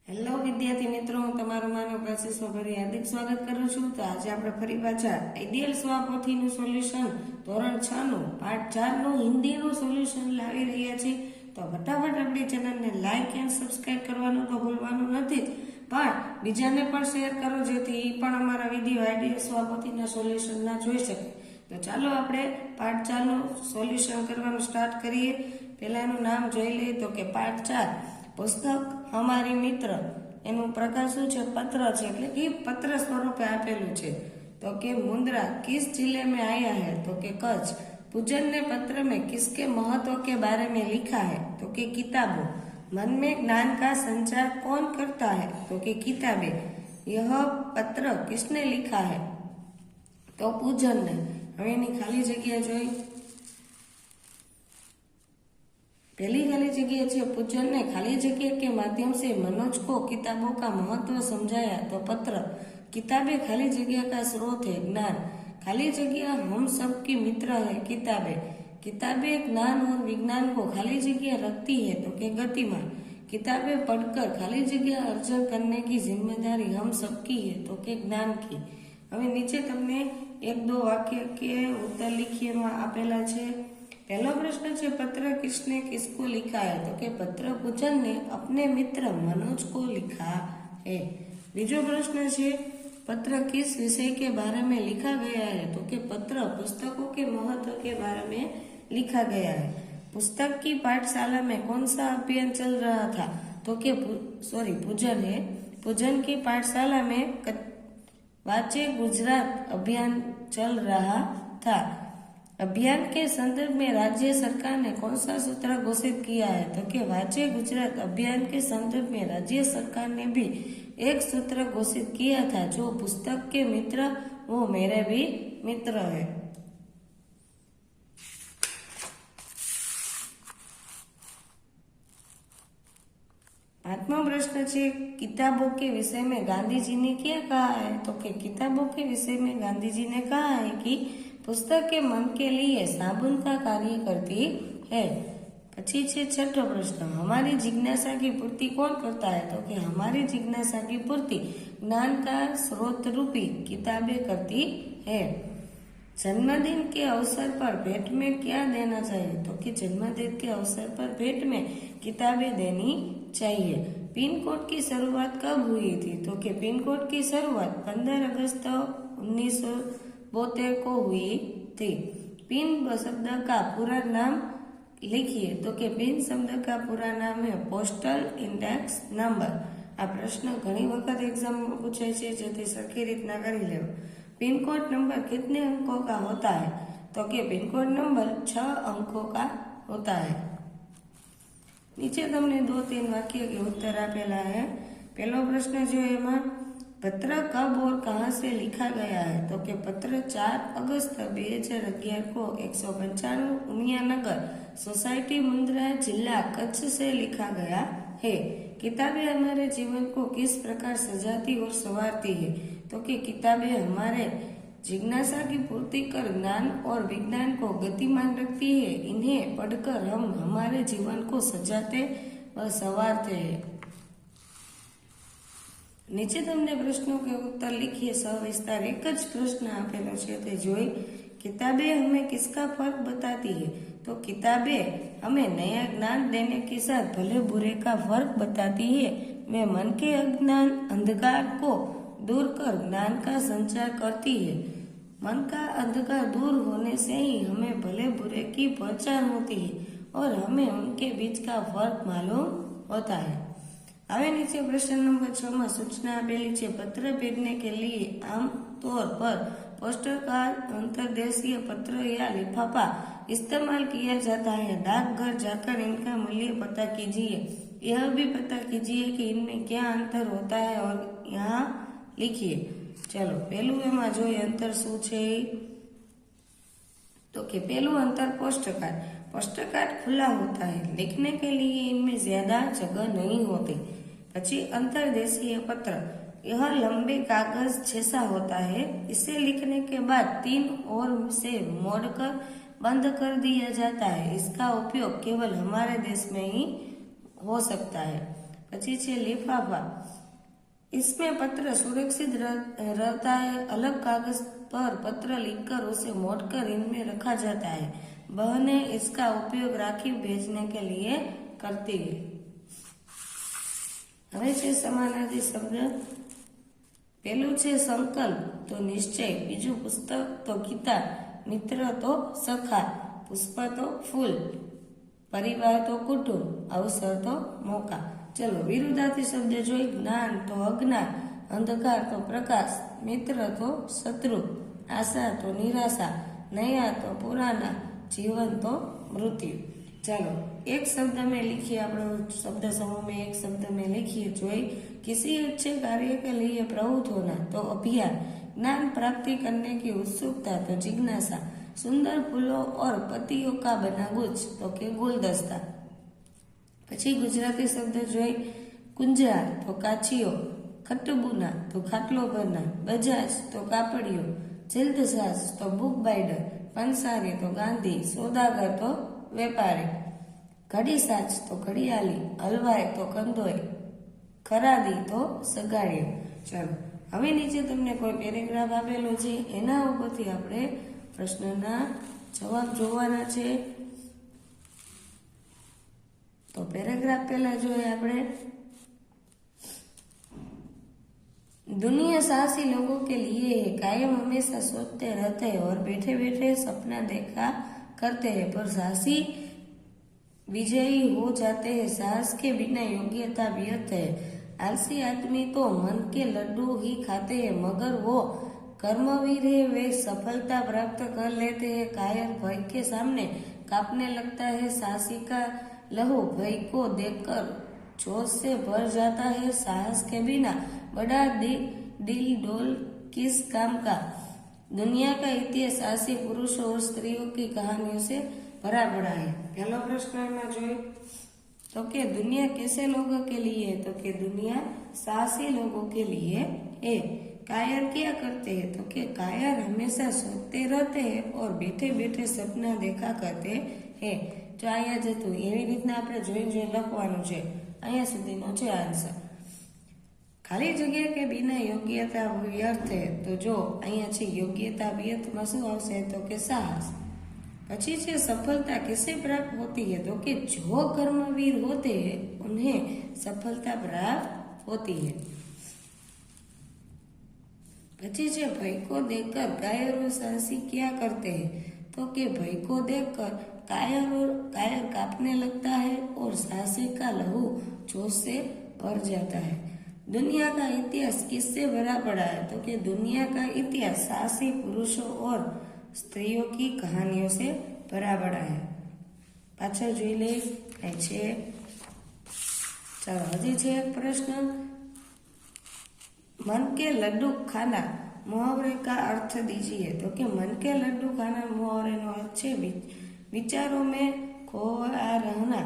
Hello વિદ્યાર્થી મિત્રો, હું તમારું માનવ ક્લાસીસમાં ફરી હાર્દિક સ્વાગત કરું છું। તો આજે આપણે ફરી પાછા આઈડિયલ સ્વાપોથીનું સોલ્યુશન ધોરણ 6 નું પાર્ટ 4 નું હિન્દીનું સોલ્યુશન લાવી રહ્યા છીએ। તો ફટાફટ આપણી ચેનલને લાઈક એન્ડ સબસ્ક્રાઇબ કરવાનું તો ભૂલવાનું નથી, પણ બીજાને પણ શેર કરો જેથી એ પણ અમારા વિડીયો આઈડિયલ સ્વાપોથીના સોલ્યુશનના જોઈ શકે। તો ચાલો આપણે પાર્ટ 4 નું સોલ્યુશન કરવાનું સ્ટાર્ટ કરીએ। પહેલાનું નામ જોઈ લઈએ તો કે પાર્ટ 4 પુસ્તક हमारी मित्र एनु प्रकार शू छे? पत्र छे, એટલે કે પત્ર સ્વરૂપે આપેલું છે। તો કે मुंद्रा किस जिले में आया है? तो के कच्छ। पूजन ने पत्र में किसके महत्व के बारे में लिखा है? तो के किताबों। मन में ज्ञान का संचार कौन करता है? तो के किताबें। यह पत्र किसने लिखा है? तो पूजन ने। હવે એની ખાલી જગ્યા જોઈ। पहली खाली जगह है पूजन ने खाली जगह के माध्यम से मनोज को किताबों का महत्व समझाया। तो पत्र। किताबें खाली जगह का स्रोत है। ज्ञान खाली जगह हम सब की मित्र है। किताबें। किताबें ज्ञान और विज्ञान को खाली जगह रखती है। तो के गतिमान। किताबें पढ़कर खाली जगह अर्जन करने की जिम्मेदारी हम सबकी है। तो के ज्ञान की। હવે નીચે તમને એક દો વાક્ય કે ઉત્તર લીખીમાં આપેલા છે। पहला प्रश्न है पत्र किसने किसको लिखा है? तो के पत्र पूजन ने अपने मित्र मनोज को लिखा है। बीजो प्रश्न है पत्र किस विषय के बारे में लिखा गया है? तो के पत्र पुस्तकों के महत्व के बारे में लिखा गया है। पुस्तक की पाठशाला में कौन सा अभियान चल रहा था? तो के पूजन है। पूजन की पाठशाला में वाचे गुजरात अभियान चल रहा था। अभियान के संदर्भ में राज्य सरकार ने कौन सा सूत्र घोषित किया है? तो कि वाचे गुजरात अभियान के संदर्भ में राज्य सरकार ने भी एक सूत्र घोषित किया था, जो पुस्तक के मित्र वो मेरे भी मित्र है। आठवां प्रश्न है किताबों के विषय में गांधी जी ने क्या कहा है? तो कि किताबों के विषय में गांधी जी ने कहा है कि पुस्तक के मन के लिए साबुन का कार्य करती है। पची छे छठो प्रश्न हमारी जिज्ञासा की पूर्ति कौन करता है? तो कि हमारी जिज्ञासा की पूर्ति ज्ञान का स्रोत रूपी किताबें करती है। जन्मदिन के अवसर पर भेंट में क्या देना चाहिए? तो कि जन्मदिन के अवसर पर भेंट में किताबें देनी चाहिए। पिन कोड की शुरुआत कब हुई थी? तो कि पिन कोड की शुरुआत 15 अगस्त 1972 को हुई थी। पिन शब्द का पूरा नाम लिखिए। तो कि पिन शब्द का पूरा नाम है पोस्टल इंडेक्स नंबर। आ प्रश्न घनी वक्त एग्जाम में पूछे छे, जेथी सरखी रीतना करी लेवो। पिन कोड नंबर कितने अंकों का होता है? तो कि पिन कोड नंबर 6 अंकों का होता है। नीचे तमने 2-3 वाक्य के उत्तर आपेला है। पहलो प्रश्न जो एमां पत्र कब और कहां से लिखा गया है? तो कि पत्र 4 अगस्त 2011 को 195 उमियानगर सोसाइटी मुंद्रा जिला कच्छ से लिखा गया है। किताबें हमारे जीवन को किस प्रकार सजाती और संवारती है? तो कि किताबें हमारे जिज्ञासा की पूर्ति कर ज्ञान और विज्ञान को गतिमान रखती है। इन्हें पढ़कर हम हमारे जीवन को सजाते और संवारते हैं। नीचे तमने प्रश्नों के उत्तर लिखिए सविस्तार। एक ज प्रश्न आपेलो छे ते जोई। किताबें हमें किसका फर्क बताती है? तो किताबें हमें नया ज्ञान देने के साथ भले बुरे का फर्क बताती है। वे मन के अज्ञान अंधकार को दूर कर ज्ञान का संचार करती है। मन का अंधकार दूर होने से ही हमें भले बुरे की पहचान होती है और हमें उनके बीच का फर्क मालूम होता है। હવે नीचे प्रश्न नंबर 6 में सूचना आपेली है पत्र भेजने के लिए आम तौर पर पोस्टर कार्ड, अंतरदेशीय पत्र या लिफाफा इस्तेमाल किया जाता है। डाकघर जाकर इनका मूल्य पता कीजिए। यह भी पता कीजिए कि इनमें क्या अंतर होता है और यहाँ लिखिए। चलो पहलू एमां जोईए अंतर शू छे। तो कि पहलू अंतर पोस्ट कार्ड। पोस्ट कार्ड खुला होता है, लिखने के लिए इनमें ज्यादा जगह नहीं होती। पची अंतरदेशीय पत्र। यह लंबे कागज जैसा होता है। इसे लिखने के बाद 3 ओर से मोड़कर बंद कर दिया जाता है। इसका उपयोग केवल हमारे देश में ही हो सकता है। પછી છે लिफाफा, इसमें पत्र सुरक्षित रहता है, अलग कागज पर पत्र लिखकर उसे मोड़कर इनमें रखा जाता है। बहनें इसका उपयोग राखी भेजने के लिए करती है। હવે છે સમાનાર્થી શબ્દ, પેલું છે સંકલ્પ તો નિશ્ચય, બીજું પુસ્તક તો કિતાબ, મિત્ર તો સખા, પુષ્પ તો ફૂલ, પરિવાર તો કુટુંબ, અવસર તો મોકા। ચલો વિરુદ્ધાર્થી શબ્દ જોઈ, જ્ઞાન તો અજ્ઞાન, અંધકાર તો પ્રકાશ, મિત્ર તો શત્રુ, આશા તો નિરાશા, नया तो पुराना, जीवन तो मृत्यु। चलो एक शब्द में लिखिए, अपने शब्द समूह में एक शब्द में लिखिए। जोई, किसी अच्छे कार्य के लिए प्रवृत्त होना तो अभियान, ज्ञान प्राप्ति करने की उत्सुकता तो जिज्ञासा, सुंदर फूलों और पत्तियों का बना गुच्छ तो के गुलदस्ता। પછી ગુજરાતી શબ્દ જોઈ, કુંજાર તો કાચીઓ, ખટબુના તો ખાટલો ભરનાર, બજાજ તો કાપડિયો, જિલ્દસાજ તો બુક બાઇડર, પંસારી તો ગાંધી, સોદાગર તો વેપારી, ઘડીસાજ તો ઘડિયાળી, હલવાઈ તો કંદોઈ, ખરાદી તો સગાડીઓ। ચાલો હવે નીચે તમને કોઈ પેરેગ્રાફ આપેલો છે, એના ઉપરથી આપણે પ્રશ્નના જવાબ જોવાના છે। तो पैराग्राफ पहला जो है આપણે, दुनिया साहसी लोगों के लिए है, कायम हमेशा सोचते रहते हैं और बैठे बैठे सपना देखा करते हैं, पर साहसी विजयी हो जाते हैं, साहस के बिना योग्यता व्यर्थ है। आलसी आदमी तो मन के लड्डू ही खाते हैं, मगर वो कर्मवीर है, वे सफलता प्राप्त कर लेते हैं। कायर भय के सामने कांपने लगता है, साहसी का लहू भय को देखकर जोश से भर जाता है, साहस के बिना बड़ा दिल डोल किस काम का। दुनिया का इतिहास साहसी पुरुषों और स्त्रियों की कहानियों से भरा पड़ा है। पहला प्रश्न में जो तो कि दुनिया कैसे लोगों के लिए है, तो कि दुनिया साहसी लोगों के लिए है। कायर क्या करते हैं, तो कि कायर हमेशा सोचते रहते हैं और बैठे बैठे सपना देखा करते हैं। जो અહીંયા જતું એવી રીતના આપણે જોઈ લખવાનું છે, અહીંયા સુધીનો છે આન્સર। ખાલી જગ્યા કે बिना योग्यता व्यर्थ है, तो जो અહીંયા છે योग्यता व्यर्थમાં શું આવશે, તો કે સાહસ। પછી છે सफलता किसे प्राप्त होती है, तो कि जो कर्मवीर होते हैं उन्हें सफलता प्राप्त होती है। પછી છે भय को देखकर कायर और साहसी क्या करते हैं, तो कि भय को देखकर कायर कांपने लगता है और साहसी का लहू जोश से भर जाता है। दुनिया का इतिहास किससे भरा पड़ा है, तो कि दुनिया का इतिहास साहसी पुरुषों और स्त्रियों की कहानियों से भरा पड़ा है। पाछळ જોઈ લે કઈ છે। ચાલો હજી છે એક પ્રશ્ન, मन के लड्डू खाना मुहावरे का अर्थ दीजिए, तो कि मन के लड्डू खाना मुहावरे नो अर्थ है विचारों में खोया रहना।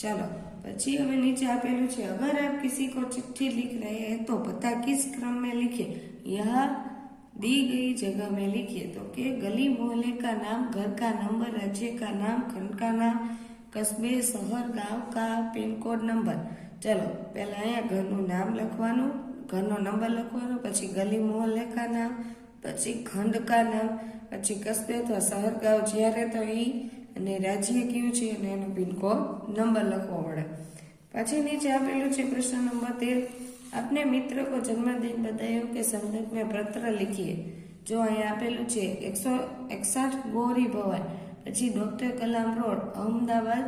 चलो પછી હવે નીચે આપેલું છે, अगर आप किसी को चिट्ठी लिख रहे हैं तो पता किस क्रम में लिखे, यह दी गई जगह में लिखिए। तो कि गली मोहल्ले का नाम, घर का नंबर, राज्य का नाम, खंड का नाम, कस्बे शहर गांव का पिन कोड नंबर। चलो पहला અહીંયા ઘરનું નામ લખવાનું, ઘરનો નંબર લખવાનો, પછી ગલી મોહલ્લે કા નામ, પછી ખંડ કા નામ, પછી કસ્બે અથવા શહેર ગાંવ જ્યાં રહેતો એ, અને રાજ્ય કયું છે અને એનો પિનકોડ નંબર લખવો પડે। પછી નીચે આપેલું છે પ્રશ્ન નંબર 13, अपने मित्र को जन्मदिन बधाइयों के संदर्भ में पत्र लिखिए। जो અહીં આપેલું છે 161 ગોરી ભવન, પછી ડોક્ટર કલામ રોડ, અમદાવાદ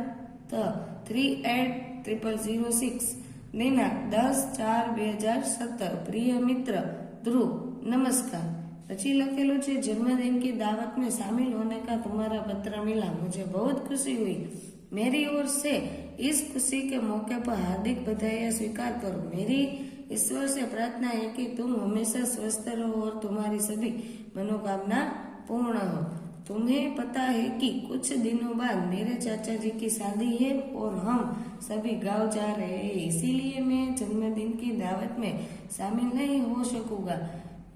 380006, दिनांक 10/4/2017, प्रिय मित्र ध्रुव, नमस्कार। પછી લખેલું છે जन्मदिन की दावत में शामिल होने का तुम्हारा पत्र मिला, मुझे बहुत खुशी हुई। मेरी ओर से इस खुशी के मौके पर हार्दिक बधाइयाँ स्वीकार करो। मेरी ईश्वर से प्रार्थना है कि तुम हमेशा स्वस्थ रहो और तुम्हारी सभी मनोकामना पूर्ण हो। तुम्हें पता है कि कुछ दिनों बाद मेरे चाचा जी की शादी है और हम सभी गांव जा रहे हैं, इसीलिए मैं जन्मदिन की दावत में शामिल नहीं हो सकूंगा।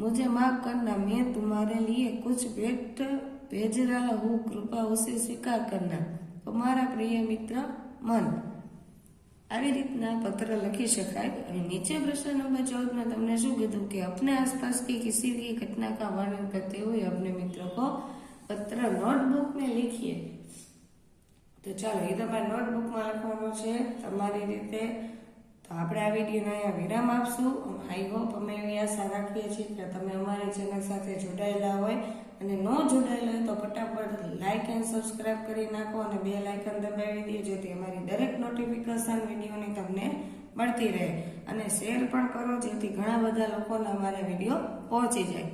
मुझे माफ करना, मैं तुम्हारे लिए कुछ भेंट भेज रहा हूँ, कृपा उसे स्वीकार करना। तुम्हारा प्रिय मित्र मन। આવી રીતના પત્ર લખી શકાય। અને નીચે प्रश्न नंबर 14 में तुमने શું કીધું કે अपने आसपास की किसी भी घटना का वर्णन करते हुए अपने मित्रों को पत्र नोटबुक में लिखिए। तो ચાલો એ તમારે નોટબુકમાં લખવાનું છે તમારી રીતે। તો આપણે આ વિડીયોને અહીંયા વિરામ આપશું। આઈ હોપ અમે એવી આશા રાખીએ છીએ કે તમે અમારી ચેનલ સાથે જોડાયેલા હોય, અને ન જોડાયેલા હોય તો ફટાફટ લાઇક એન્ડ સબસ્ક્રાઇબ કરી નાખો અને બેલ આઇકન દબાવી દો, જેથી અમારી દરેક નોટિફિકેશન વિડીયોની તમને મળતી રહે। અને શેર પણ કરો, જેથી ઘણા બધા લોકોને અમારા વિડીયો પહોંચી જાય।